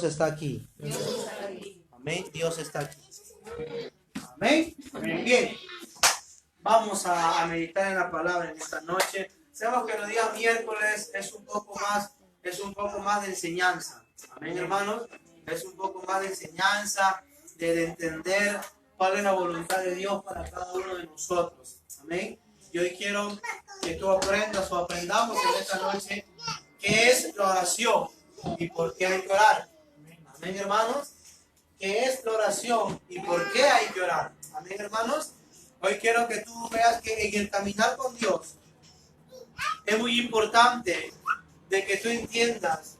está aquí. Amén. Dios está aquí. Amén. Bien. Vamos a meditar en la palabra en esta noche. Sabemos que los días miércoles es un poco más de enseñanza. Amén, hermanos. Es un poco más de enseñanza, de entender cuál es la voluntad de Dios para cada uno de nosotros. Amén. Y hoy quiero que tú aprendas o aprendamos en esta noche qué es la oración y por qué hay que orar. Amén, hermanos. ¿Qué es la oración y por qué hay que orar? Amén, hermanos. Hoy quiero que tú veas que en el caminar con Dios es muy importante de que tú entiendas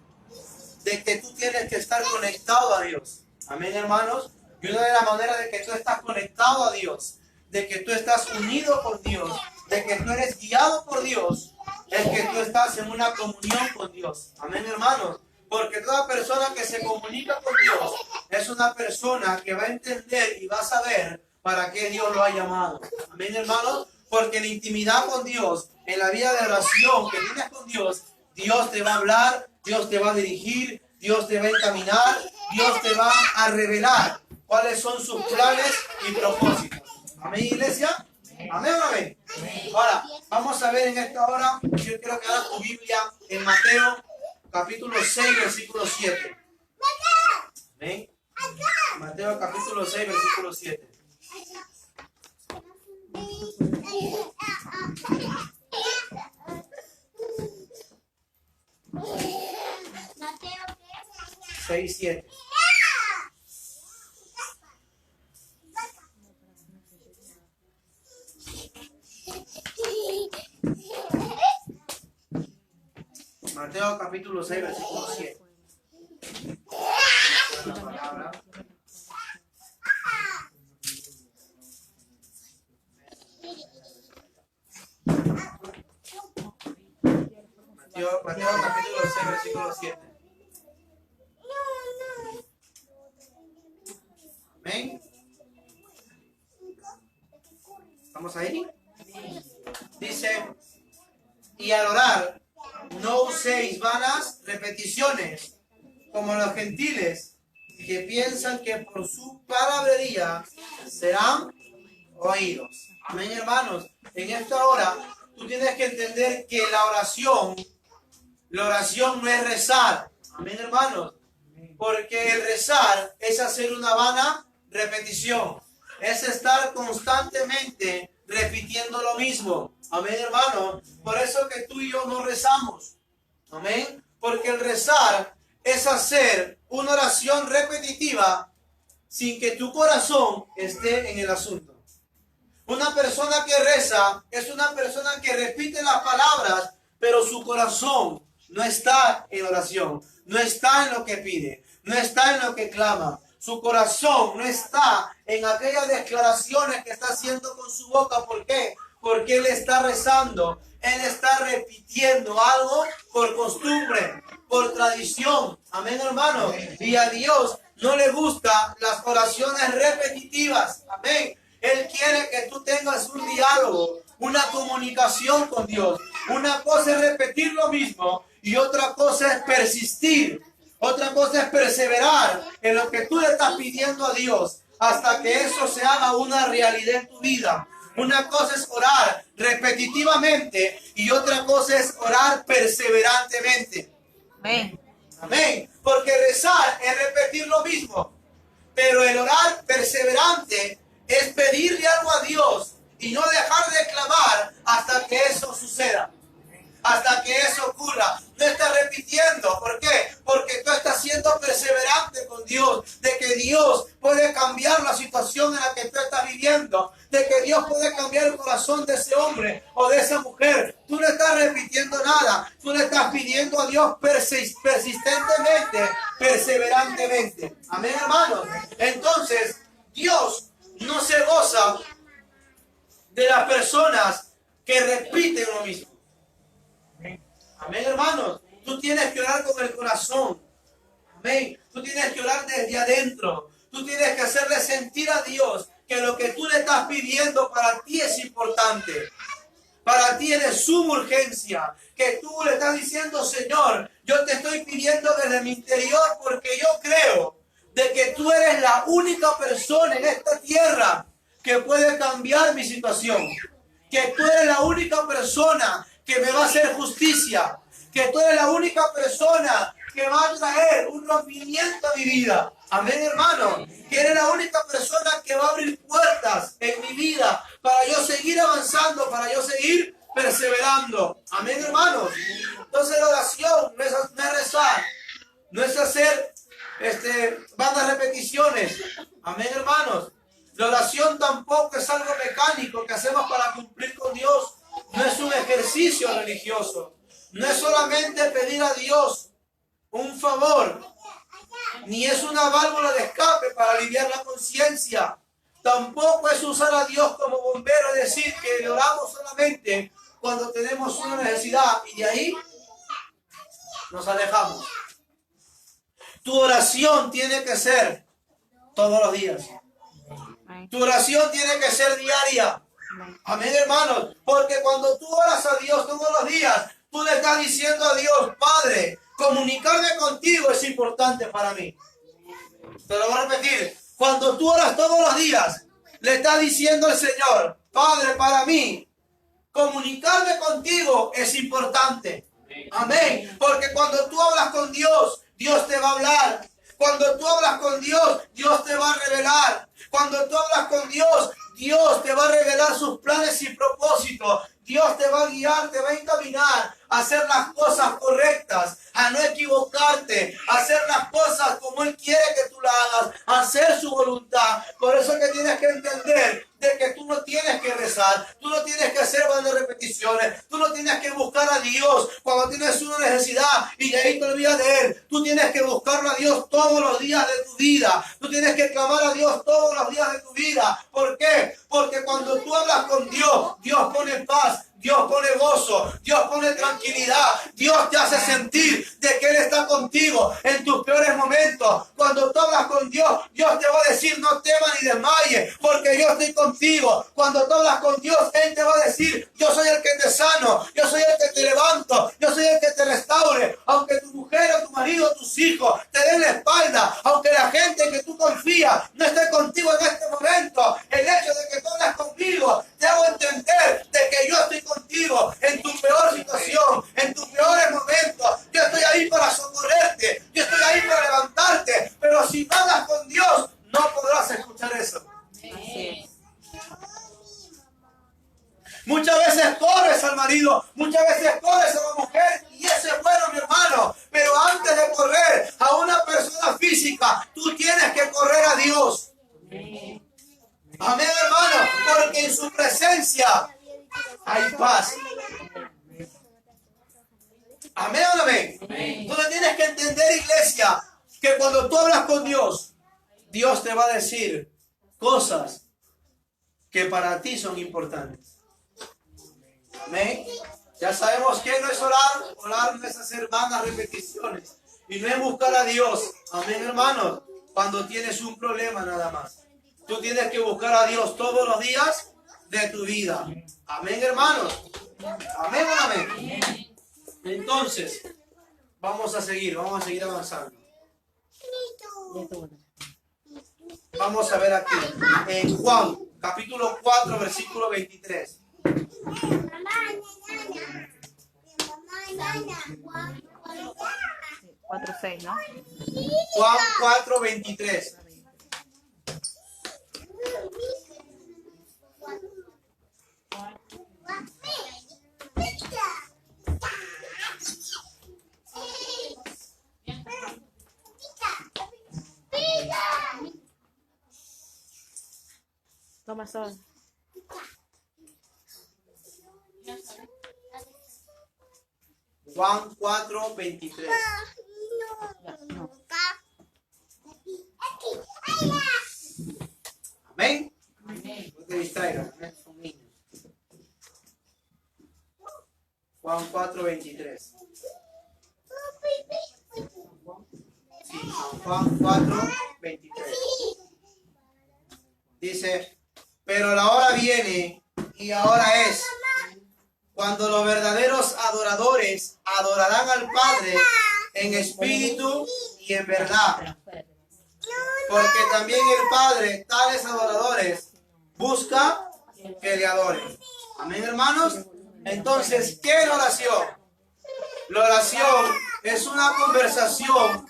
de que tú tienes que estar conectado a Dios. Amén, hermanos. Y una de las maneras de que tú estás conectado a Dios, de que tú estás unido con Dios, de que tú eres guiado por Dios, es que tú estás en una comunión con Dios. Amén, hermanos. Porque toda persona que se comunica con Dios es una persona que va a entender y va a saber para qué Dios lo ha llamado. Amén, hermanos. Porque en la intimidad con Dios, en la vida de oración que tienes con Dios, Dios te va a hablar, Dios te va a dirigir, Dios te va a encaminar, Dios te va a revelar cuáles son sus planes y propósitos. Amén, iglesia. Amén o no amén. Ahora, vamos a ver en esta hora, yo quiero que hagas tu Biblia en Mateo capítulo 6, versículo 7. Amén. Mateo capítulo 6, versículo 7. Mateo 6, 7. Mateo capítulo 6, versículo 7. La palabra. Mateo capítulo 6, versículo 7. Amén. ¿Estamos ahí? Dice, y al orar, no uséis vanas repeticiones, como los gentiles, que piensan que por su palabrería serán oídos. Amén, hermanos. En esta hora, tú tienes que entender que la oración no es rezar. Amén, hermanos. Porque el rezar es hacer una vana repetición. Es estar constantemente repitiendo lo mismo. Amén, hermano. Por eso que tú y yo no rezamos. Amén. Porque el rezar es hacer una oración repetitiva sin que tu corazón esté en el asunto. Una persona que reza es una persona que repite las palabras, pero su corazón no está en oración, no está en lo que pide, no está en lo que clama. Su corazón no está en aquellas declaraciones que está haciendo con su boca. ¿Por qué? Porque él está rezando, él está repitiendo algo por costumbre, por tradición. Amén, hermano. Y a Dios no le gustan las oraciones repetitivas. Amén. Él quiere que tú tengas un diálogo, una comunicación con Dios. Una cosa es repetir lo mismo y otra cosa es persistir. Otra cosa es perseverar en lo que tú le estás pidiendo a Dios hasta que eso se haga una realidad en tu vida. Una cosa es orar repetitivamente y otra cosa es orar perseverantemente. Amén. Amén. Porque rezar es repetir lo mismo, pero el orar perseverante es pedirle algo a Dios y no dejar de clamar hasta que eso suceda. Hasta que eso ocurra. No estás repitiendo. ¿Por qué? Porque tú estás siendo perseverante con Dios. De que Dios puede cambiar la situación en la que tú estás viviendo. De que Dios puede cambiar el corazón de ese hombre o de esa mujer. Tú no estás repitiendo nada. Tú le estás pidiendo a Dios persistentemente, perseverantemente. Amén, hermanos. Entonces, Dios no se goza de las personas que repiten lo mismo. Amén, hermanos. Tú tienes que orar con el corazón. Amén. Tú tienes que orar desde adentro. Tú tienes que hacerle sentir a Dios que lo que tú le estás pidiendo para ti es importante. Para ti es de suma urgencia. Que tú le estás diciendo, Señor, yo te estoy pidiendo desde mi interior porque yo creo la única persona en esta tierra que puede cambiar mi situación. Que tú eres la única persona que me va a hacer justicia. Que tú eres la única persona que va a traer un rompimiento a mi vida. Amén, hermano. Que eres la única persona que va a abrir puertas en mi vida para yo seguir avanzando, para yo seguir perseverando. Amén, hermanos. Entonces la oración no es rezar, no es hacer bandas repeticiones. Amén, hermanos. La oración tampoco es algo mecánico que hacemos para cumplir con Dios. No es un ejercicio religioso. No es solamente pedir a Dios un favor, ni es una válvula de escape para aliviar la conciencia. Tampoco es usar a Dios como bombero, es decir, que le oramos solamente cuando tenemos una necesidad y de ahí nos alejamos. Tu oración tiene que ser todos los días. Tu oración tiene que ser diaria. Amén, hermanos. Porque cuando tú oras a Dios todos los días, tú le estás diciendo a Dios, Padre, comunicarme contigo es importante para mí. Te lo voy a repetir. Cuando tú oras todos los días, le estás diciendo al Señor, Padre, para mí, comunicarme contigo es importante. Amén. Porque cuando tú hablas con Dios, Dios te va a hablar. Cuando tú hablas con Dios, Dios te va a revelar. Cuando tú hablas con Dios, Dios te va a revelar sus planes y propósitos. Dios te va a guiar, te va a encaminar a hacer las cosas correctas, a no equivocarte, a hacer las cosas como Él quiere que tú las hagas, a hacer su voluntad. Por eso es que tienes que entender de que tú no tienes que rezar, tú no tienes que hacer varias repeticiones, tú no tienes que buscar a Dios cuando tienes una necesidad y de ahí te olvidas de Él. Tú tienes que buscarlo a Dios todos los días de tu vida. Tú tienes que clamar a Dios todos los días de tu vida. ¿Por qué? Porque cuando tú hablas con Dios, Dios pone paz, Dios pone gozo, Dios pone tranquilidad, Dios te hace sentir de que Él está contigo en tus peores momentos. Cuando tú hablas con Dios, Dios te va a decir no temas ni desmayes, porque yo estoy contigo. Cuando tú hablas con Dios, Él te va a decir yo soy el que te sano, yo soy el que te levanto, yo soy el que te restaure. Aunque tu mujer o tu marido o tus hijos te den la espalda, aunque la gente en que tú confías no esté contigo en este momento, el hecho de que tú hablas conmigo, te hago entender de que yo estoy contigo en tu peor situación, en tus peores momentos. Yo estoy ahí para socorrerte, yo estoy ahí para levantarte, pero si no hablas con Dios, no podrás escuchar eso. Muchas veces corres al marido, muchas veces corres a la mujer, y eso es bueno, mi hermano, pero antes de correr a una persona física, tú tienes que correr a Dios. Amén, hermano, porque en su presencia hay paz. Amén o no amén. Entonces tienes que entender, iglesia, que cuando tú hablas con Dios, Dios te va a decir cosas que para ti son importantes. Amén. Ya sabemos que no es orar. Orar no es hacer vanas repeticiones. Y no es buscar a Dios. Amén, hermanos. Cuando tienes un problema nada más. Tú tienes que buscar a Dios todos los días de tu vida. Amén, hermanos. Amén o no amén. Entonces, vamos a seguir avanzando. Vamos a ver aquí, en Juan, capítulo 4, versículo 23. 4:6, ¿no? Juan 4, 23. Toma sol. Juan 4, 23. Amén. No te distraigas, son niños. Juan 4, 23. Sí, Juan 4, 23. Dice, pero la hora viene y ahora es cuando los verdaderos adoradores adorarán al Padre en espíritu y en verdad. porque también el Padre, tales adoradores, busca que le adoren. Amén, hermanos. Entonces, ¿qué es la oración? La oración es una conversación.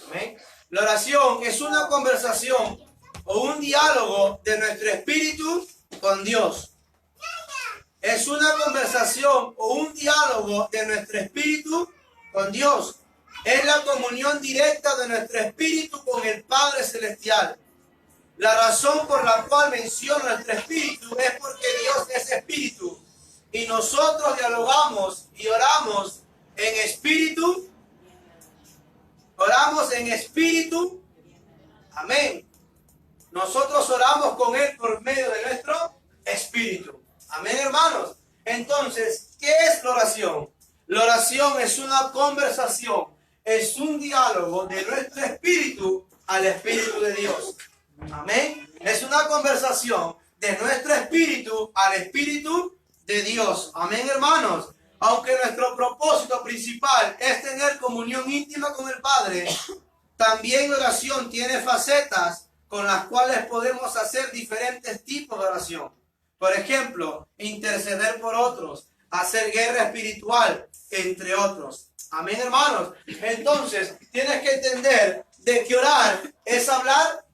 Amén. La oración es una conversación o un diálogo de nuestro espíritu con Dios. Es una conversación o un diálogo de nuestro espíritu con Dios. Es la comunión directa de nuestro espíritu con el Padre Celestial. La razón por la cual menciono nuestro espíritu es porque Dios es espíritu. Y nosotros dialogamos y oramos en espíritu. Oramos en espíritu. Amén. Nosotros oramos con Él por medio de nuestro espíritu. Amén, hermanos. Entonces, ¿qué es la oración? La oración es una conversación, es un diálogo de nuestro espíritu al espíritu de Dios. Amén. Es una conversación de nuestro espíritu al espíritu de Dios. Amén, hermanos. Aunque nuestro propósito principal es tener comunión íntima con el Padre, también la oración tiene facetas con las cuales podemos hacer diferentes tipos de oración. Por ejemplo, interceder por otros, hacer guerra espiritual, entre otros. Amén, hermanos. Entonces, tienes que entender de que orar es hablar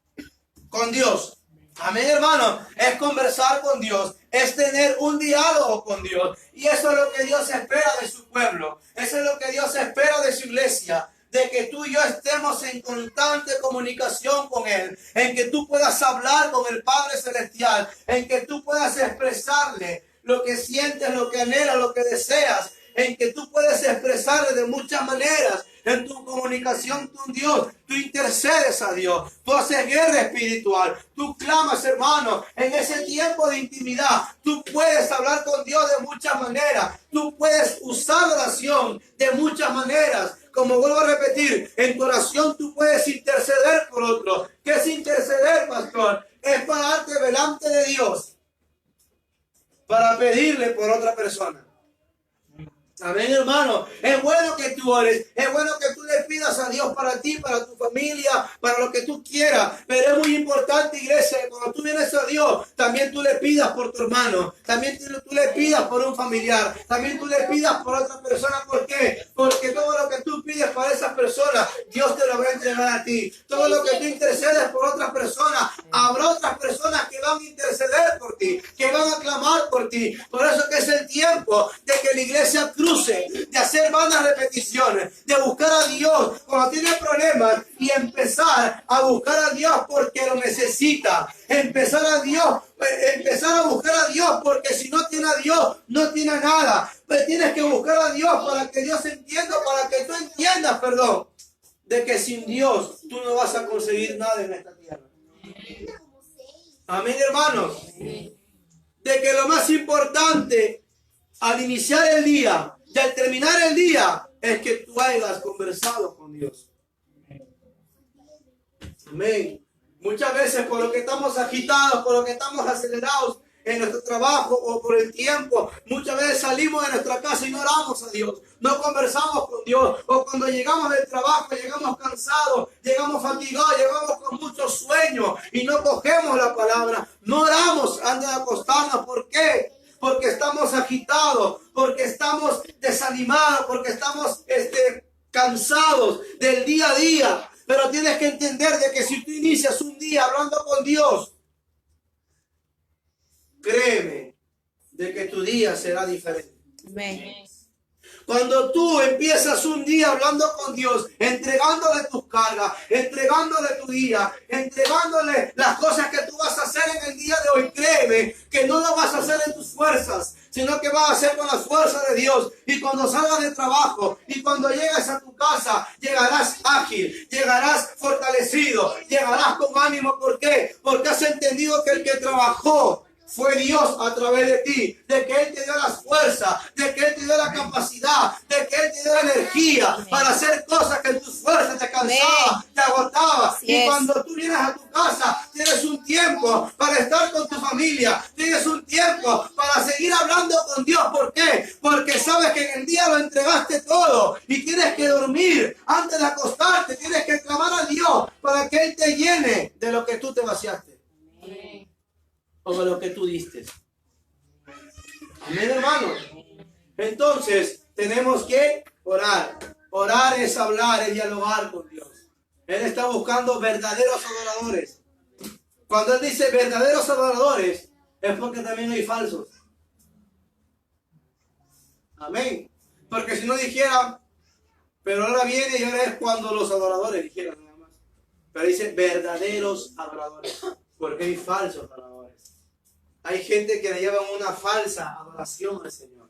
con Dios. Amén, hermanos. Es conversar con Dios, es tener un diálogo con Dios. Y eso es lo que Dios espera de su pueblo. Eso es lo que Dios espera de su iglesia. De que tú y yo estemos en constante comunicación con Él, en que tú puedas hablar con el Padre Celestial, en que tú puedas expresarle lo que sientes, lo que anhelas, lo que deseas, en que tú puedes expresarle de muchas maneras. En tu comunicación con Dios, tú intercedes a Dios, tú haces guerra espiritual, tú clamas, hermano, en ese tiempo de intimidad, tú puedes hablar con Dios de muchas maneras, tú puedes usar la oración de muchas maneras. Como vuelvo a repetir, en tu oración tú puedes interceder por otro. ¿Qué es interceder, pastor? Es pararte delante de Dios para pedirle por otra persona. Amén, hermano. Es bueno que tú ores. Es bueno que tú le pidas a Dios para ti, para tu familia, para lo que tú quieras. Pero es muy importante, iglesia, que cuando tú vienes a Dios, también tú le pidas por tu hermano. También tú le pidas por un familiar. También tú le pidas por otra persona. ¿Por qué? Porque todo lo que tú pides para esa persona, Dios te lo va a entregar a ti. Todo lo que tú intercedes por otras personas, habrá otras personas que van a interceder por ti, que van a clamar por ti. Por eso que es el tiempo de que la iglesia cruce, de hacer vanas repeticiones, de buscar a Dios cuando tiene problemas y empezar a buscar a Dios porque lo necesita. Empezar a buscar a Dios porque si no tiene a Dios, no tiene nada. Pues tienes que buscar a Dios para que Dios entienda, para que tú entiendas, de que sin Dios tú no vas a conseguir nada en esta tierra. Amén, hermanos. De que lo más importante al iniciar el día y al terminar el día es que tú hayas conversado con Dios. Amén. Muchas veces por lo que estamos agitados, por lo que estamos acelerados en nuestro trabajo o por el tiempo, muchas veces salimos de nuestra casa y no oramos a Dios, no conversamos con Dios, o cuando llegamos del trabajo llegamos cansados, llegamos fatigados, llegamos con mucho sueño y no cogemos la palabra, no oramos antes de acostarnos. ¿Por qué? Porque estamos agitados, porque estamos desanimados, porque estamos cansados del día a día. Pero tienes que entender de que si tú inicias un día hablando con Dios, créeme de que tu día será diferente. Amén. Cuando tú empiezas un día hablando con Dios, entregándole tus cargas, entregándole tu día, entregándole las cosas que tú vas a hacer en el día de hoy, créeme que no lo vas a hacer en tus fuerzas, sino que vas a hacer con la fuerza de Dios. Y cuando salgas de trabajo y cuando llegues a tu casa, llegarás ágil, llegarás fortalecido, llegarás con ánimo. ¿Por qué? Porque has entendido que el que trabajó fue Dios a través de ti, de que Él te dio las fuerzas, de que Él te dio la capacidad, de que Él te dio la energía para hacer cosas que en tus fuerzas te cansaba, te agotaba. Y cuando tú vienes a tu casa, tienes un tiempo para estar con tu familia familia, tienes un tiempo para seguir hablando con Dios. ¿Por qué? Porque sabes que en el día lo entregaste todo y tienes que dormir antes de acostarte, tienes que clamar a Dios para que Él te llene de lo que tú te vaciaste o de lo que tú diste. Amén, hermanos. Entonces, tenemos que orar. Orar es hablar, es dialogar con Dios. Él está buscando verdaderos adoradores. Cuando Él dice verdaderos adoradores, es porque también hay falsos. Amén. Porque si no dijera, pero ahora viene y ahora es cuando los adoradores dijeran nada más. Pero dice verdaderos adoradores, porque hay falsos adoradores. Hay gente que le llevan una falsa adoración al Señor.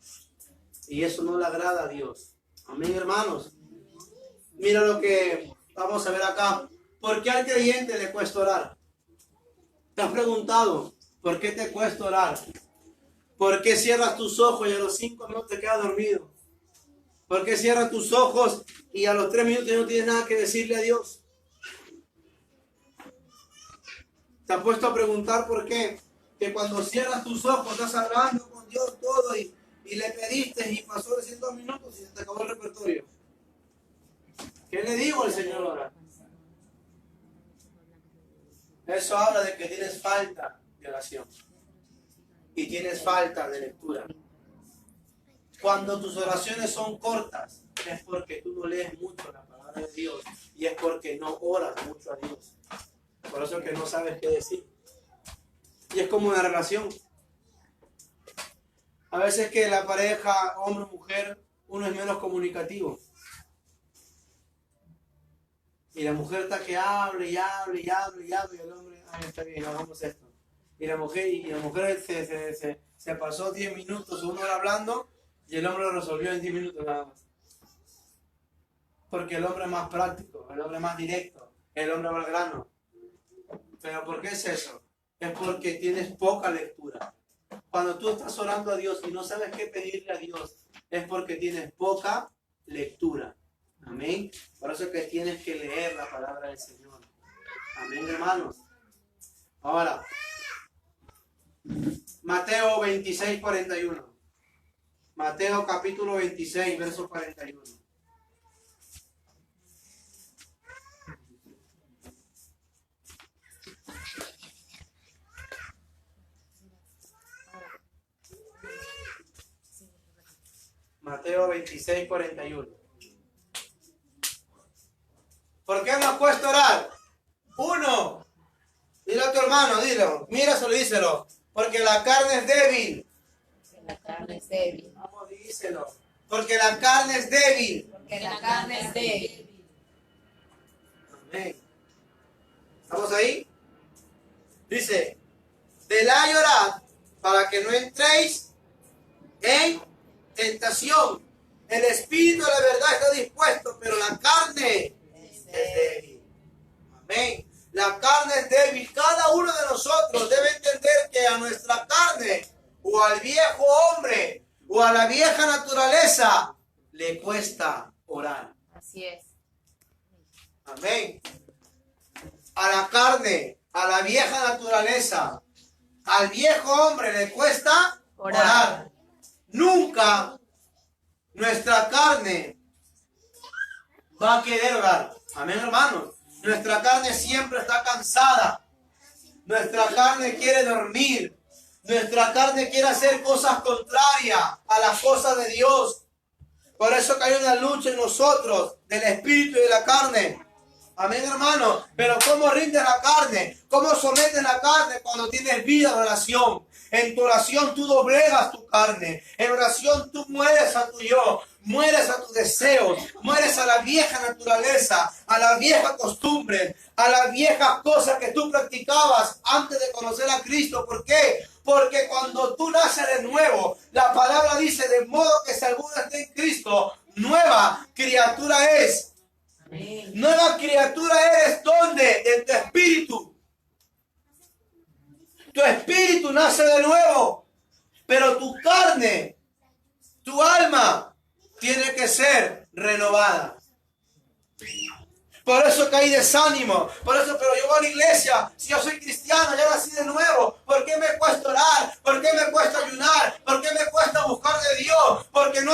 Y eso no le agrada a Dios. Amén, hermanos. Mira lo que vamos a ver acá. ¿Por qué al creyente le cuesta orar? ¿Te has preguntado por qué te cuesta orar? ¿Por qué cierras tus ojos y a los 5 minutos te quedas dormido? ¿Por qué cierras tus ojos y a los 3 minutos no tienes nada que decirle a Dios? ¿Te has puesto a preguntar por qué? Que cuando cierras tus ojos estás hablando con Dios todo y le pediste y pasó de 100 minutos y se te acabó el repertorio. ¿Qué le digo al Señor ahora? Eso habla de que tienes falta de oración y tienes falta de lectura. Cuando tus oraciones son cortas, es porque tú no lees mucho la palabra de Dios y es porque no oras mucho a Dios. Por eso es que no sabes qué decir. Y es como una relación. A veces que la pareja, hombre o mujer, uno es menos comunicativo. Y la mujer está que hable y hable y hable y hable y el hombre, ay, está bien, hagamos esto. Y la mujer se pasó 10 minutos o 1 hora hablando y el hombre lo resolvió en 10 minutos nada más. Porque el hombre es más práctico, el hombre es más directo, el hombre va al grano. ¿Pero por qué es eso? Es porque tienes poca lectura. Cuando tú estás orando a Dios y no sabes qué pedirle a Dios, es porque tienes poca lectura. Amén. Por eso es que tienes que leer la palabra del Señor. Amén, hermanos. Ahora, Mateo 26, 41. Mateo capítulo 26, verso 41. Mateo 26, 41. ¿Por qué nos cuesta orar? 1. Dile a tu hermano, dilo. Míraselo, díselo. Porque la carne es débil. La carne es débil. Vamos, díselo. Porque la carne es débil. Porque la carne es débil. Amén. ¿Estamos ahí? Dice, velad y orad para que no entréis en tentación. El espíritu de la verdad está dispuesto, pero la carne es débil. Amén. La carne es débil. Cada uno de nosotros debe entender que a nuestra carne o al viejo hombre o a la vieja naturaleza le cuesta orar. Así es. Amén. A la carne, a la vieja naturaleza, al viejo hombre le cuesta orar. Nunca nuestra carne va a querer orar. Amén, hermanos. Nuestra carne siempre está cansada. Nuestra carne quiere dormir. Nuestra carne quiere hacer cosas contrarias a las cosas de Dios. Por eso que hay una lucha en nosotros del espíritu y de la carne. Amén, hermano. Pero ¿cómo rindes la carne? ¿Cómo sometes la carne cuando tienes vida de oración? En tu oración tú doblegas tu carne. En oración tú mueres a tu yo. Mueres a tus deseos. Mueres a la vieja naturaleza. A la vieja costumbre. A las viejas cosas que tú practicabas antes de conocer a Cristo. ¿Por qué? Porque cuando tú naces de nuevo, la palabra dice, de modo que si alguno está en Cristo, nueva criatura es. Amén. Nueva criatura eres, ¿dónde? En tu espíritu. Tu espíritu nace de nuevo, pero tu carne, tu alma, tiene que ser renovada. Por eso que hay desánimo. Por eso, pero yo voy a la iglesia. Si yo soy cristiano, ya nací de nuevo. ¿Por qué me cuesta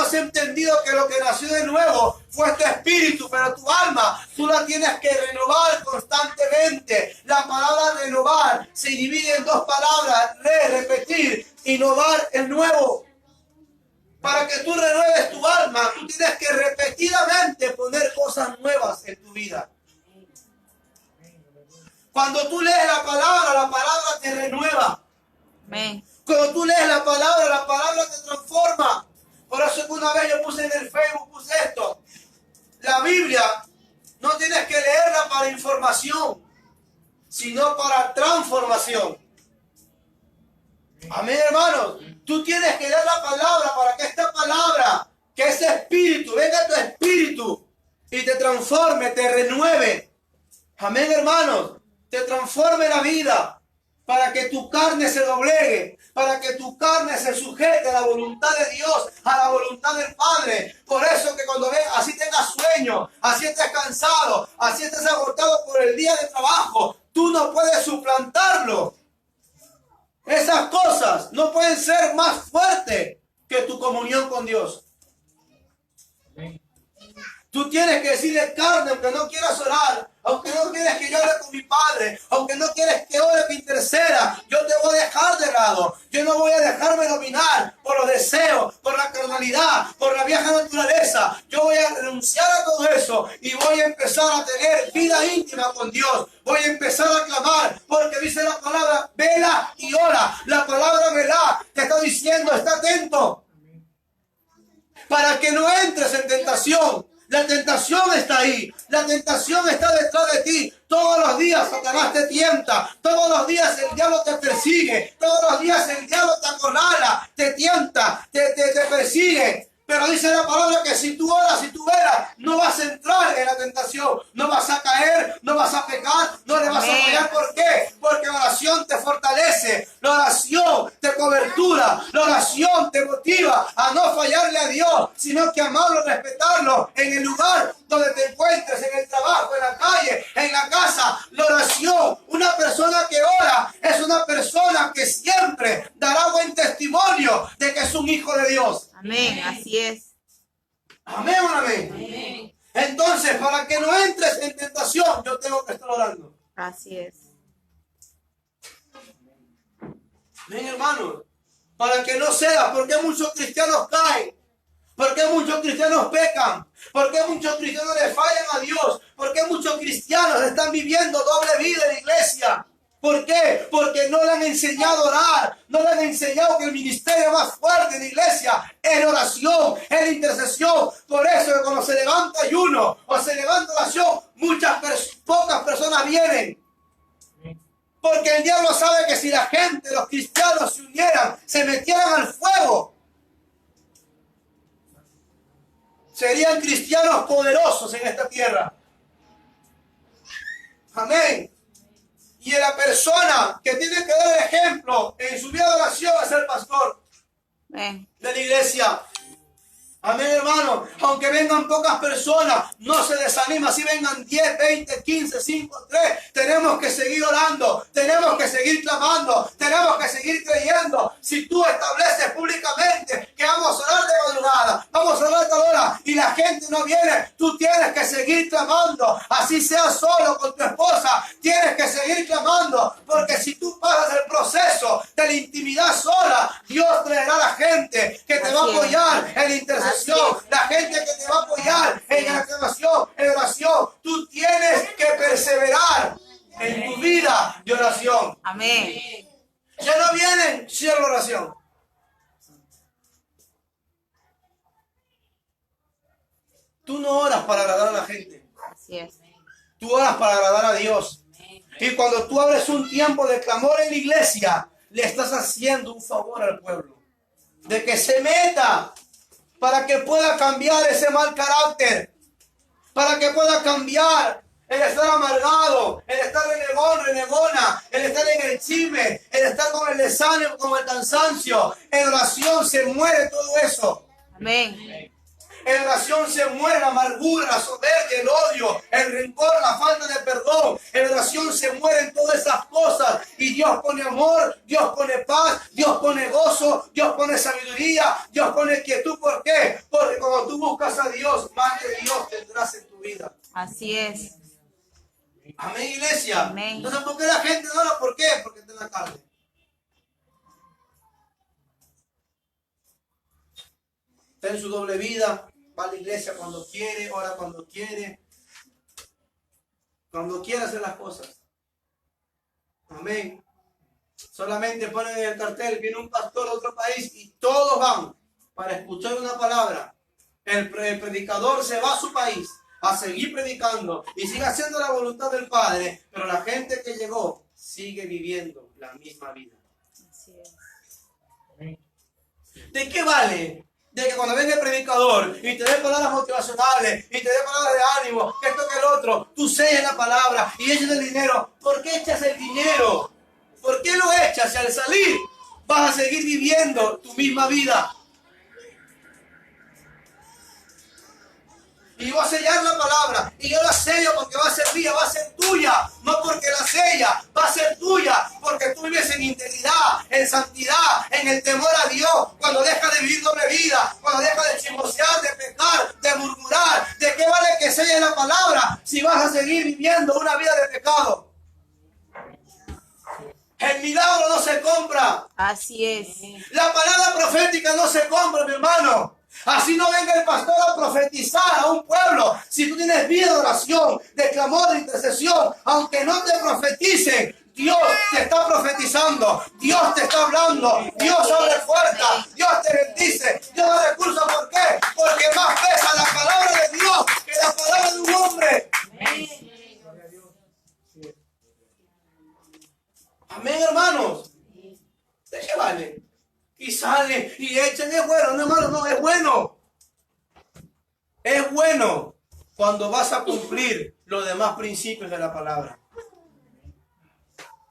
has entendido que lo que nació de nuevo fue tu espíritu, pero tu alma, tú la tienes que renovar constantemente. La palabra renovar se divide en dos palabras, repetir, innovar el nuevo. Para que tú renueves tu alma, tú tienes que repetidamente poner cosas nuevas en tu vida. Cuando tú lees la palabra te renueva. Amén. Cuando tú lees la palabra te transforma. Por eso una vez yo puse en el Facebook, puse esto. La Biblia no tienes que leerla para información, sino para transformación. Amén, hermanos. Tú tienes que leer la palabra para que esta palabra, que ese espíritu, venga a tu espíritu y te transforme, te renueve. Amén, hermanos. Te transforme la vida para que tu carne se doblegue, para que tu carne se sujete a la voluntad de Dios, a la voluntad del Padre. Por eso que cuando ves, así tengas sueño, así estés cansado, así estés agotado por el día de trabajo, tú no puedes suplantarlo. Esas cosas no pueden ser más fuertes que tu comunión con Dios. Tú tienes que decirle, carne, aunque no quieras orar, aunque no quieres que yo ore con mi Padre, aunque no quieres que ore, que interceda, yo te voy a dejar de lado. Yo no voy a dejarme dominar por los deseos, por la carnalidad, por la vieja naturaleza. Yo voy a renunciar a todo eso y voy a empezar a tener vida íntima con Dios. Voy a empezar a clamar, porque dice la palabra, vela y ora. La palabra vela te está diciendo, está atento, para que no entres en tentación. La tentación está ahí. La tentación está detrás de ti. Todos los días Satanás te tienta. Todos los días el diablo te persigue. Todos los días el diablo te acorrala, te tienta, te persigue. Pero dice la palabra que si tú oras, si tú velas, no vas a entrar en la tentación. No vas a caer, no vas a pecar, no le vas a fallar. ¿Por qué? Porque la oración te fortalece. La oración te cobertura. La oración te motiva a no fallarle a Dios, sino que amarlo, respetarlo en el lugar donde te encuentres, en el trabajo, en la calle, en la casa. La oración, una persona que ora es una persona que siempre dará buen testimonio de que es un hijo de Dios. Amén, así es. Amén o no amén. Amén. Entonces, para que no entres en tentación, yo tengo que estar orando. Así es. Amén, hermanos. Para que no cedas, porque muchos cristianos caen. Porque muchos cristianos pecan. Porque muchos cristianos le fallan a Dios. Porque muchos cristianos están viviendo doble vida en la iglesia. ¿Por qué? Porque no le han enseñado a orar, no le han enseñado que el ministerio más fuerte en la iglesia es la oración, es la intercesión. Por eso que cuando se levanta ayuno o se levanta oración, pocas personas vienen. Porque el diablo sabe que si la gente, los cristianos se unieran, se metieran al fuego, serían cristianos poderosos en esta tierra. Amén. Y la persona que tiene que dar el ejemplo en su vida de oración es el pastor de la iglesia. Amén, hermano. Aunque vengan pocas personas, no se desanima. Si vengan 10, 20, 15, 5, 3, tenemos que seguir orando. Tenemos que seguir clamando. Tenemos que seguir creyendo. Si tú estableces públicamente que vamos a orar de madrugada, vamos a orar a tal hora, y la gente no viene, tú tienes que seguir clamando. Así sea solo con tu esposa, tienes que seguir clamando. Porque si tú pasas el proceso de la intimidad sola, Dios traerá a la gente que te va a apoyar en la intercesión. La gente que te va a apoyar en la aclamación, en oración. Tú tienes que perseverar en tu vida de oración. Amén. Ya no vienen sin la oración. Tú no oras para agradar a la gente. Así es. Tú oras para agradar a Dios. Y cuando tú abres un tiempo de clamor en la iglesia, le estás haciendo un favor al pueblo. De que se meta para que pueda cambiar ese mal carácter. Para que pueda cambiar el estar amargado, el estar renegón, renegona, el estar en el chisme, el estar con el desánimo, con el cansancio. En oración se muere todo eso. Amén. En oración se muere la amargura, la soberbia, el odio, el rencor, la falta de perdón. En oración se mueren todas esas cosas. Y Dios pone amor, Dios pone paz, Dios pone gozo, Dios pone sabiduría, Dios pone quietud. ¿Por qué? Porque cuando tú buscas a Dios, más de Dios tendrás en tu vida. Así es. Amén, iglesia. Amén. Entonces, ¿por qué la gente no ora? ¿Por qué? Porque está en la carne. Está en su doble vida. Va a la iglesia cuando quiere, ora cuando quiere. Cuando quiere hacer las cosas. Amén. Solamente ponen en el cartel, viene un pastor de otro país y todos van para escuchar una palabra. El predicador se va a su país a seguir predicando y sigue haciendo la voluntad del Padre, pero la gente que llegó sigue viviendo la misma vida. Así es. ¿De qué vale? De que cuando venga el predicador y te dé palabras motivacionales y te dé palabras de ánimo, que esto que el otro, tú selles la palabra y eches el dinero. ¿Por qué echas el dinero? ¿Por qué lo echas? Si al salir vas a seguir viviendo tu misma vida. Y voy a sellar la palabra. Y yo la sello porque va a ser mía, va a ser tuya. No porque la sella, va a ser tuya. Porque tú vives en integridad, en santidad, en el temor a Dios. Cuando dejas de vivir doble vida, cuando dejas de chismosear, de pecar, de murmurar. ¿De qué vale que selles la palabra si vas a seguir viviendo una vida de pecado? El milagro no se compra. Así es. La palabra profética no se compra, mi hermano. Así no venga el pastor a profetizar a un pueblo. Si tú tienes vida de oración, de clamor, de intercesión, aunque no te profeticen, Dios te está profetizando, Dios te está hablando, Dios abre puertas, Dios te bendice, Dios da recursos. ¿Por qué? Porque más pesa la palabra de Dios que la palabra de un hombre. Amén, hermanos. ¿De qué vale? Y sale y echen, es bueno, no, hermano, no, es bueno. Es bueno cuando vas a cumplir los demás principios de la palabra.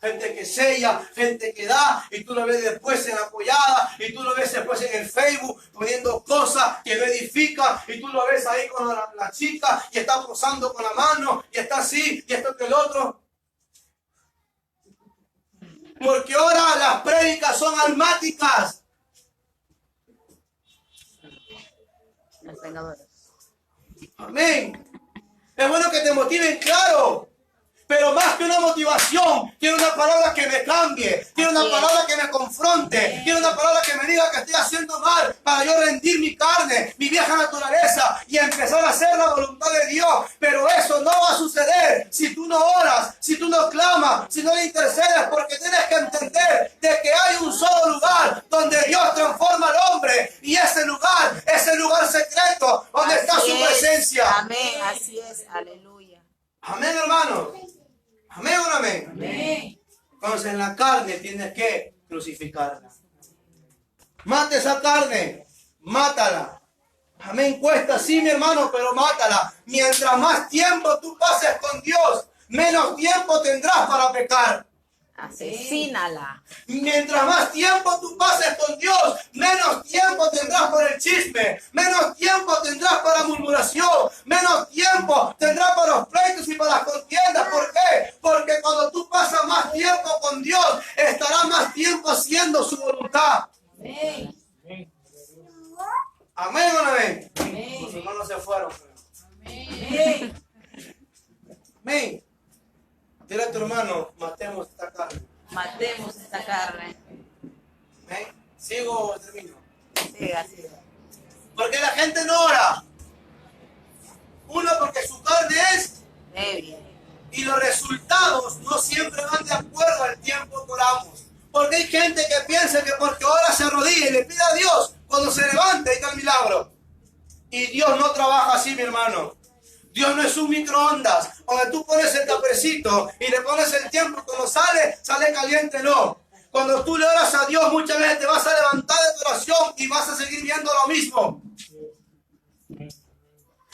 Gente que sella, gente que da, y tú lo ves después en apoyada, y tú lo ves después en el Facebook poniendo cosas que no edifican, y tú lo ves ahí con la chica, y está posando con la mano, y está así, y esto que el otro. Porque ahora las prédicas son almáticas. Amén. Es bueno que te motiven, claro. Pero más que una motivación, quiero una palabra que me cambie, quiero una palabra que me confronte, quiero una palabra que me diga que estoy haciendo mal para yo rendir mi carne, mi vieja naturaleza y empezar a hacer la voluntad de Dios. Pero eso no va a suceder si tú no oras, si tú no clamas, si no le intercedes, porque tienes que entender de que hay un solo lugar donde Dios transforma al hombre y ese lugar es el lugar secreto donde está su presencia. Amén, así es, aleluya. Amén, hermanos. Amén o no amén. Amén. Entonces en la carne tienes que crucificarla. Mata esa carne, mátala. Amén, cuesta sí, mi hermano, pero mátala. Mientras más tiempo tú pases con Dios, menos tiempo tendrás para pecar. Asesínala. Mientras más tiempo tú pases con Dios, menos tiempo tendrás para el chisme, menos tiempo tendrás para murmuración, menos tiempo tendrás para los pleitos y para las contiendas. ¿Por qué? Porque cuando tú pasas más tiempo con Dios, estarás más tiempo haciendo su voluntad. Amén. ¿Amén o no amén? Amén. Los hermanos se fueron. Amén. Amén. Dile a tu hermano, matemos esta carne. Matemos esta carne. ¿Amén? ¿Sigo o termino? Siga, siga. Porque la gente no ora. Uno, porque su carne es Débil. y los resultados no siempre van de acuerdo al tiempo que oramos. Porque hay gente que piensa que porque ora se arrodilla y le pide a Dios, cuando se levante ahí está el milagro. Y Dios no trabaja así, mi hermano. Dios no es un microondas, donde tú pones el tapecito y le pones el tiempo, cuando sale, sale caliente, no. Cuando tú le oras a Dios, muchas veces te vas a levantar de tu oración y vas a seguir viendo lo mismo.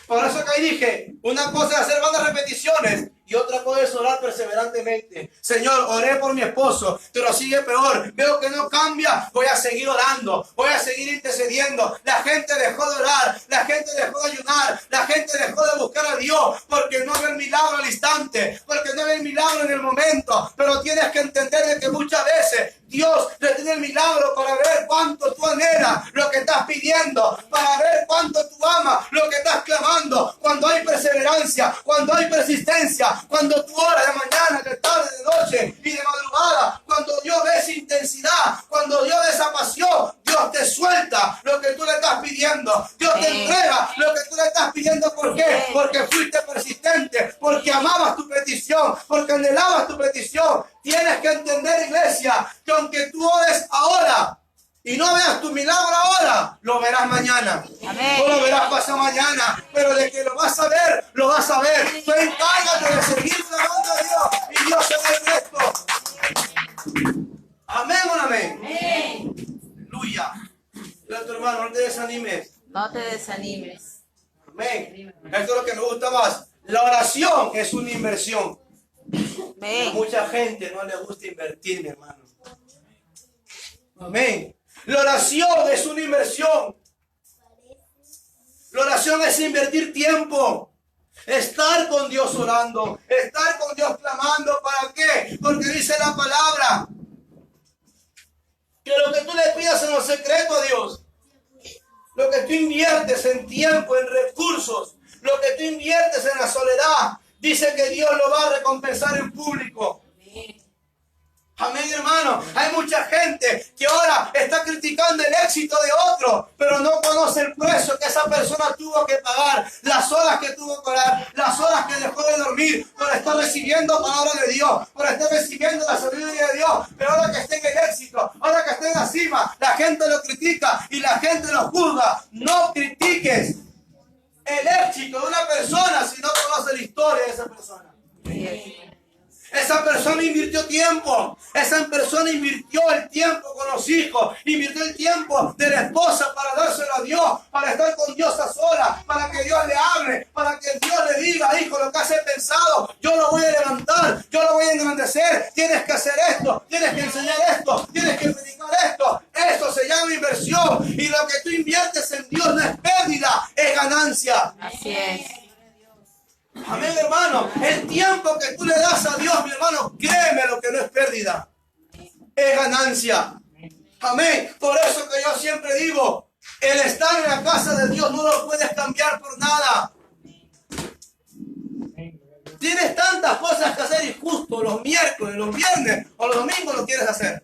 Por eso que ahí dije, una cosa es hacer varias repeticiones y Y otra cosa es orar perseverantemente. Señor, oré por mi esposo, pero sigue peor. Veo que no cambia. Voy a seguir orando. Voy a seguir intercediendo. La gente dejó de orar. La gente dejó de ayunar. La gente dejó de buscar a Dios porque no ve el milagro al instante. Porque no ve el milagro en el momento. Pero tienes que entender de que muchas veces Dios retiene el milagro para ver cuánto tú anhelas lo que estás pidiendo, para ver cuánto tú amas lo que estás clamando. Cuando hay perseverancia, cuando hay persistencia, cuando tú oras de mañana, de tarde, de noche y de madrugada, cuando Dios ve esa intensidad, cuando Dios ve esa pasión, Dios te suelta lo que tú le estás pidiendo. Dios te entrega lo que tú le estás pidiendo. ¿Por qué? Porque fuiste persistente, porque amabas tu petición, porque anhelabas tu petición. Tienes que entender, iglesia, que aunque tú ores ahora y no veas tu milagro ahora, lo verás mañana. Amén. No lo verás pasado mañana, pero de que lo vas a ver, lo vas a ver. Tú encárgate de seguir clamando a Dios y Dios se ve el resto. Amén o no amén. Amén. Aleluya. Dile a tu hermano, no te desanimes. No te desanimes. Amén. Esto es lo que me gusta más. La oración es una inversión. A Amén. mucha gente no le gusta invertir, mi hermano. Amén. La oración es una inversión. La oración es invertir tiempo. Estar con Dios orando. Estar con Dios clamando. ¿Para qué? Porque dice la palabra que lo que tú le pidas en lo secreto a Dios, lo que tú inviertes en tiempo, en recursos, lo que tú inviertes en la soledad, dice que Dios lo va a recompensar en público. Amén, hermano. Hay mucha gente que ahora está criticando el éxito de otro, pero no conoce el precio que esa persona tuvo que pagar, las horas que tuvo que pagar, las horas que dejó de dormir por estar recibiendo palabra de Dios, por estar recibiendo la sabiduría de Dios. Pero ahora que esté en el éxito, ahora que esté en la cima, la gente lo critica y la gente lo juzga. No critiques el éxito de una persona si no conoces la historia de esa persona. Esa persona invirtió tiempo. Esa persona invirtió el tiempo con los hijos. Invirtió el tiempo de la esposa para dárselo a Dios. Para estar con Dios a solas. Para que Dios le hable. Para que Dios le diga, hijo, lo que has pensado, yo lo voy a levantar. Yo lo voy a engrandecer. Tienes que hacer esto. Tienes que enseñar esto. Tienes que predicar esto. Eso se llama inversión. Y lo que tú inviertes en Dios no es pérdida, es ganancia. Así es. Amén, hermano. El tiempo que tú le das a Dios, mi hermano, créeme lo que no es pérdida, es ganancia. Amén. Por eso que yo siempre digo, el estar en la casa de Dios no lo puedes cambiar por nada. Tienes tantas cosas que hacer y justo los miércoles, los viernes o los domingos lo quieres hacer.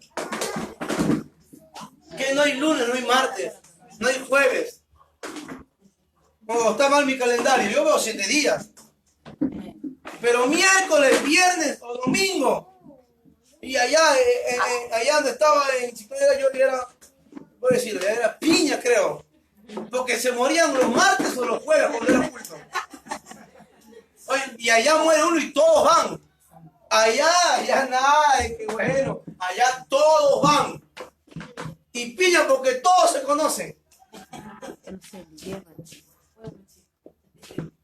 Que no hay lunes, no hay martes, no hay jueves. Como está mal mi calendario, yo veo 7 días. Pero miércoles, viernes o domingo. Y allá donde estaba en Chicago, yo era, voy a decirlo, era piña, creo. Porque se morían los martes o los jueves cuando era culto. Oye, y allá muere uno y todos van. Allá nada, qué bueno. Allá todos van. Y piña porque todos se conocen.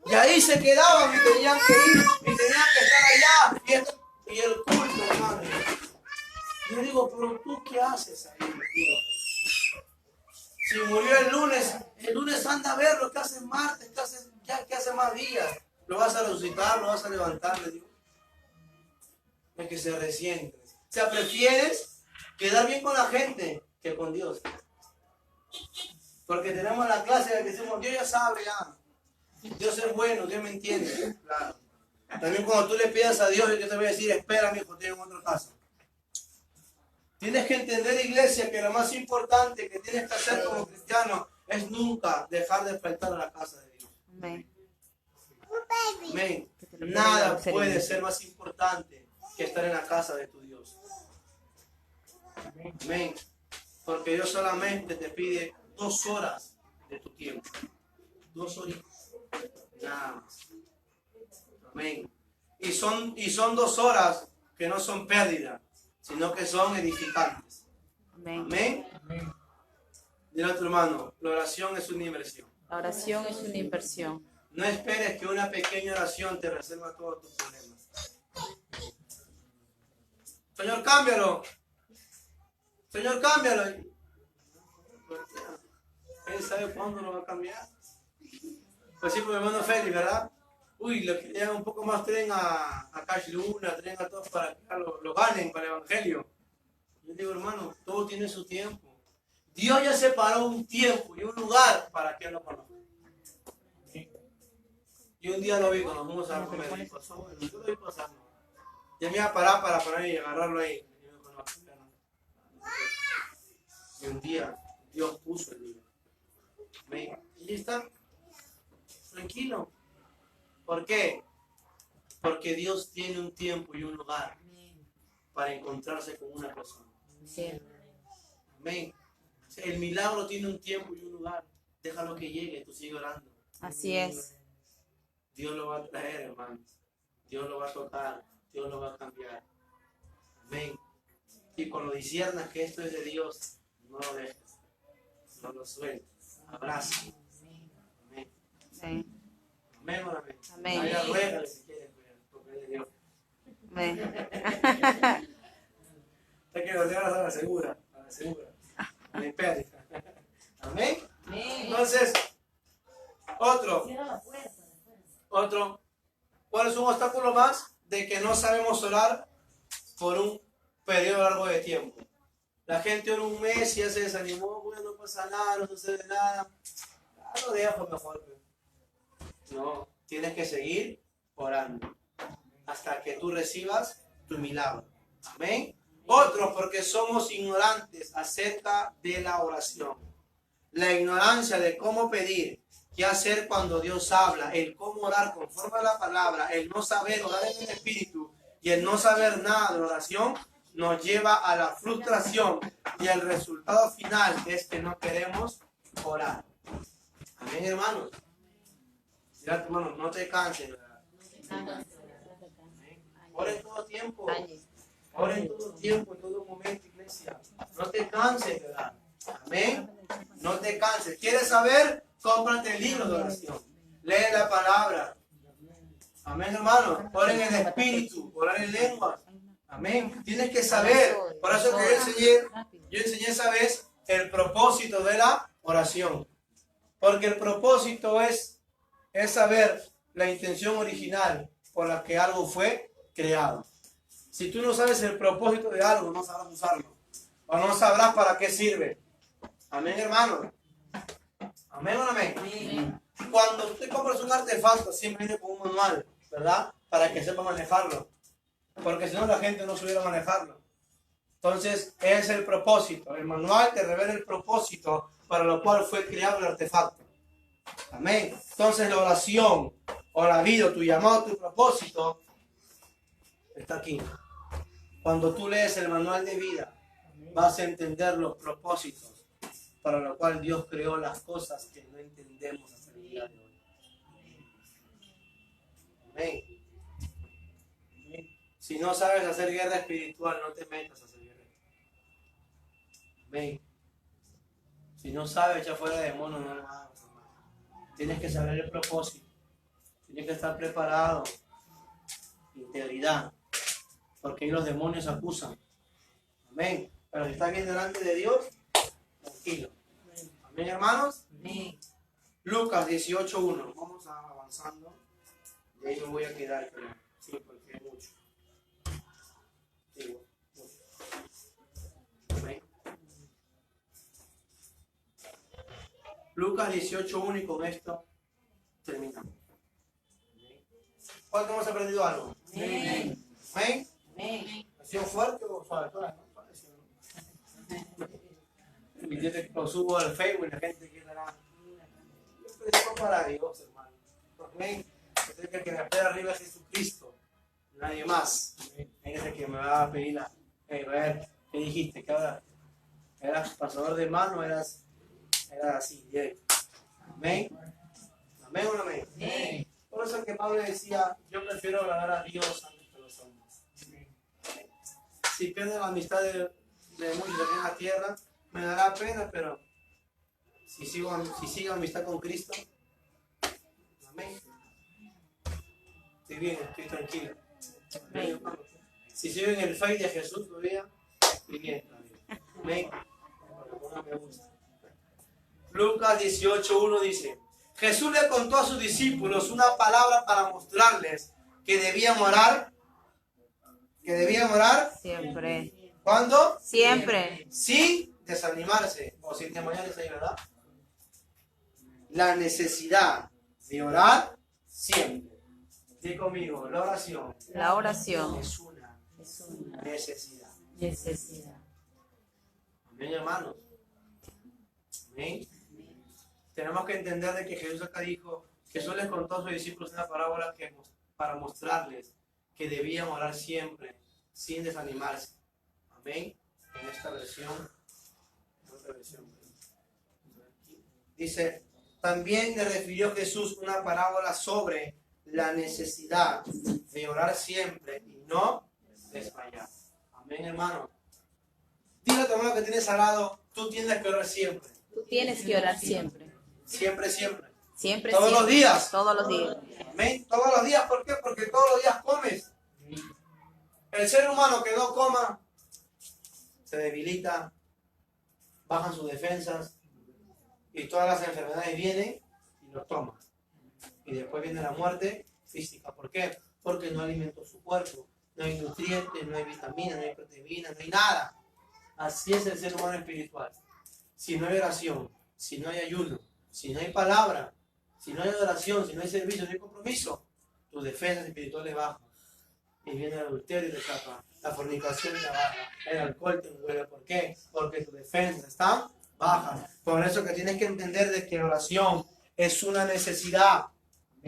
Y ahí se quedaban y tenían que ir, y tenían que estar allá. Y el culto, hermano. Yo digo, pero tú qué haces ahí, tío? Si murió el lunes anda a ver lo que hace martes, que hace más días. Lo vas a resucitar, lo vas a levantar, le digo. Es que se resiente. O sea, prefieres quedar bien con la gente que con Dios. Porque tenemos la clase de que decimos, Dios ya sabe, ya. Dios es bueno, Dios me entiende. Claro. También cuando tú le pidas a Dios, yo te voy a decir, espera, mi hijo, estoy en otra casa. Tienes que entender, iglesia, que lo más importante que tienes que hacer como cristiano es nunca dejar de faltar a la casa de Dios. Amén. Amén. Nada puede ser más importante que estar en la casa de tu Dios. Amén. Porque Dios solamente te pide 2 horas de tu tiempo. 2 horitas. Nada más. Amén. Y son 2 horas que no son pérdidas, sino que son edificantes. Amén. Dile a tu hermano, la oración es una inversión. La oración es una inversión. No esperes que una pequeña oración te resuelva todos tus problemas. Señor, cámbialo. Señor, cámbialo. Él sabe cuándo lo va a cambiar. Pues sí, por mi hermano Félix, ¿verdad? Uy, lo que llegan un poco más traen a Cash Luna, traen a todos para que lo ganen para el Evangelio. Yo digo, hermano, todo tiene su tiempo. Dios ya separó un tiempo y un lugar para que él lo conozca. Y un día lo vi cuando fuimos a comer y pasó, bueno, yo lo vi pasando. Ya me iba a parar para poner y agarrarlo ahí. Y un día Dios puso el día. Y ahí está. Tranquilo. ¿Por qué? Porque Dios tiene un tiempo y un lugar para encontrarse con una persona. Amén. El milagro tiene un tiempo y un lugar. Déjalo que llegue, tú sigue orando. Así es. Dios lo va a traer, hermanos. Dios lo va a tocar. Dios lo va a cambiar. Amén. Y cuando disiernas que esto es de Dios, no lo dejes. No lo sueltes. Abraza. Amén. Sí. Amén o amén. Amén. Vaya, ruégale si quieres, porque es de Dios. Amén. Hay que volver a la segura. A la segura. Amén. Espérate. Amén. Entonces, otro. ¿Cuál es un obstáculo más? De que no sabemos orar por un periodo largo de tiempo. La gente ora un mes y ya se desanimó, bueno, no pasa nada, no sucede nada. Lo dejo mejor. No, tienes que seguir orando hasta que tú recibas tu milagro. Amén. Otros porque somos ignorantes acerca de la oración. La ignorancia de cómo pedir, qué hacer cuando Dios habla, el cómo orar conforme a la palabra, el no saber orar en el Espíritu y el no saber nada de la oración nos lleva a la frustración y el resultado final es que no queremos orar. Amén, hermanos. Mira, hermanos, no te canses, ¿verdad? Ora en todo tiempo. Ora en todo tiempo, en todo momento, iglesia. No te canses, ¿verdad? Amén. No te canses. ¿Quieres saber? Cómprate el libro de oración. Lee la palabra. Amén, hermano. Ora en el Espíritu. Orar en lenguas. Amén. Tienes que saber. Por eso que yo enseñé esa vez el propósito de la oración. Porque el propósito es saber la intención original por la que algo fue creado. Si tú no sabes el propósito de algo, no sabrás usarlo. O no sabrás para qué sirve. Amén, hermano. Amén o no amén. Amén. Cuando tú compras un artefacto, siempre viene con un manual, ¿verdad? Para que sepa manejarlo. Porque si no, la gente no supiera manejarlo. Entonces, es el propósito. El manual te revela el propósito para lo cual fue creado el artefacto. Amén. Entonces, la oración, o la vida, tu llamado, tu propósito, está aquí. Cuando tú lees el manual de vida, vas a entender los propósitos para lo cual Dios creó las cosas que no entendemos hasta el día de hoy. Amén. Si no sabes hacer guerra espiritual, no te metas a hacer guerra. Amén. Si no sabes echar fuera de demonios, no lo hagas, hermano. Tienes que saber el propósito. Tienes que estar preparado. Integridad. Porque ahí los demonios acusan. Amén. Pero si estás bien delante de Dios, tranquilo. Amén, hermanos. Amén. Lucas 18:1. Vamos avanzando. Y ahí me voy a quedar, pero sí, porque hay mucho. Sí, mucho. Amén. Lucas 18:1 y con esto terminamos. ¿Cuánto hemos aprendido algo? Amén. Amén. Amén. ¿Ha sido fuerte o suave? Mi tío que lo subo al Facebook y la gente quiere dar. Yo predico para Dios, hermano. Amén. Es el que me espera arriba es Jesucristo. Nadie más. Es el que me va a pedir a ver, ¿qué dijiste? ¿Qué ahora? ¿Eras pasador de mano? ¿Eras así, directo? Amén. Amén o no amén. Amén. Por eso es que Pablo decía, yo prefiero agradar a Dios antes que a los hombres. Si pierden la amistad de muchos aquí en la tierra, me dará pena, pero si sigo amistad con Cristo, Amén. Estoy bien, estoy tranquilo. Amén. Si siguen el fe de Jesús todavía, estoy bien. Amén. Me gusta. Lucas 18:1 dice: Jesús le contó a sus discípulos una palabra para mostrarles que debían orar. ¿Que debían orar? Siempre. ¿Cuándo? Siempre. Sin desanimarse. O sin desmayarse ahí, ¿verdad? La necesidad de orar siempre. Dí conmigo, la oración. La oración Es una es una necesidad. necesidad. Amén, hermanos. Amén. Tenemos que entender de que Jesús acá dijo, Jesús les contó a sus discípulos una parábola para mostrarles que debían orar siempre, sin desanimarse. Amén. En esta versión, en otra versión. Dice, también le refirió Jesús una parábola sobre la necesidad de orar siempre y no desmayar. Amén, hermano. Dile a tu hermano que tienes al lado, tú tienes que orar siempre. Tú tienes que orar siempre. Siempre, siempre. Siempre. Todos siempre. los días. Todos los días. Amén. Todos los días, ¿por qué? Porque todos los días comes. El ser humano que no coma se debilita, bajan sus defensas y todas las enfermedades vienen y lo toman. Y después viene la muerte física. ¿Por qué? Porque no alimentó su cuerpo. No hay nutrientes, no hay vitaminas, no hay proteínas, no hay nada. Así es el ser humano espiritual. Si no hay oración, si no hay ayuno, si no hay palabra, si no hay adoración, si no hay servicio, no hay compromiso, tus defensas espirituales bajan. Y viene el adulterio y te tapa, la fornicación te baja, el alcohol te muere. ¿Por qué? Porque tus defensas están bajas. Por eso que tienes que entender de que la oración es una necesidad.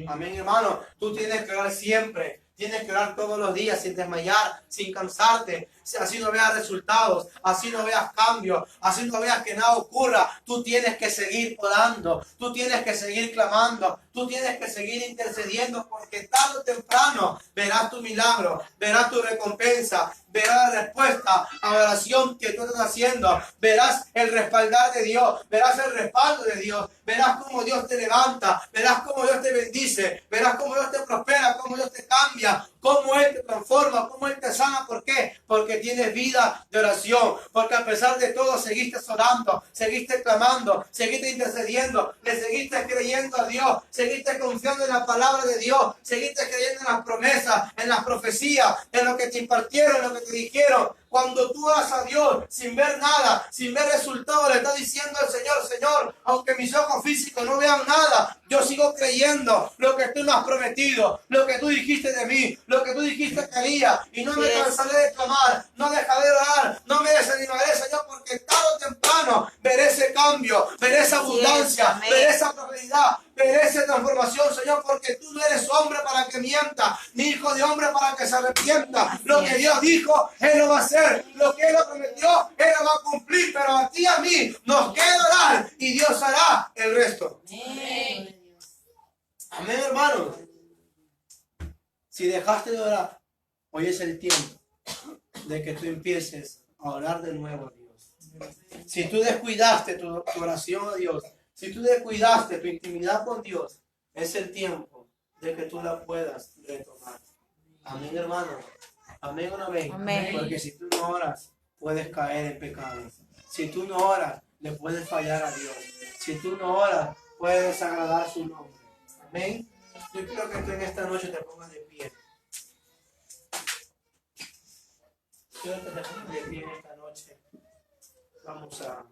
Amén, hermano. Tú tienes que orar siempre. Tienes que orar todos los días sin desmayar, sin cansarte. Así no veas resultados, así no veas cambios, así no veas que nada ocurra. Tú tienes que seguir orando, tú tienes que seguir clamando, tú tienes que seguir intercediendo, porque tarde o temprano verás tu milagro, verás tu recompensa, verás la respuesta a la oración que tú estás haciendo, verás el respaldar de Dios, verás el respaldo de Dios, verás cómo Dios te levanta, verás cómo Dios te bendice, verás cómo Dios te prospera, cómo Dios te cambia, cómo Él te transforma, cómo Él te sana. ¿Por qué? Porque tienes vida de oración, porque a pesar de todo seguiste orando, seguiste clamando, seguiste intercediendo, le seguiste creyendo a Dios, seguiste confiando en la palabra de Dios, seguiste creyendo en las promesas, en las profecías, en lo que te impartieron, en lo que te dijeron. Cuando tú vas a Dios sin ver nada, sin ver resultados, le estás diciendo al Señor, Señor, aunque mis ojos físicos no vean nada, yo sigo creyendo lo que tú me has prometido, lo que tú dijiste de mí, lo que tú dijiste que haría, y no me cansaré de clamar, no dejaré de orar, no me desanimaré, Señor, porque tarde o temprano veré ese cambio, veré esa abundancia, veré esa prosperidad, veré esa transformación, Señor, porque tú no eres hombre para que mienta, ni hijo de hombre para que se arrepienta. Lo que Dios dijo, Él lo va a hacer. Lo que Él lo prometió, Él lo va a cumplir. Pero a ti y a mí nos queda orar y Dios hará el resto. Amén. Amén, hermanos. Si dejaste de orar, hoy es el tiempo de que tú empieces a orar de nuevo a Dios. Si tú descuidaste tu oración a Dios, si tú descuidaste tu intimidad con Dios, es el tiempo de que tú la puedas retomar. Amén, hermano. Amén o no amén. Amén. Porque si tú no oras, puedes caer en pecado. Si tú no oras, le puedes fallar a Dios. Si tú no oras, puedes desagradar su nombre. Amén. Yo quiero que tú en esta noche te pongas de pie. Quiero que te pongas de pie en esta noche. Vamos a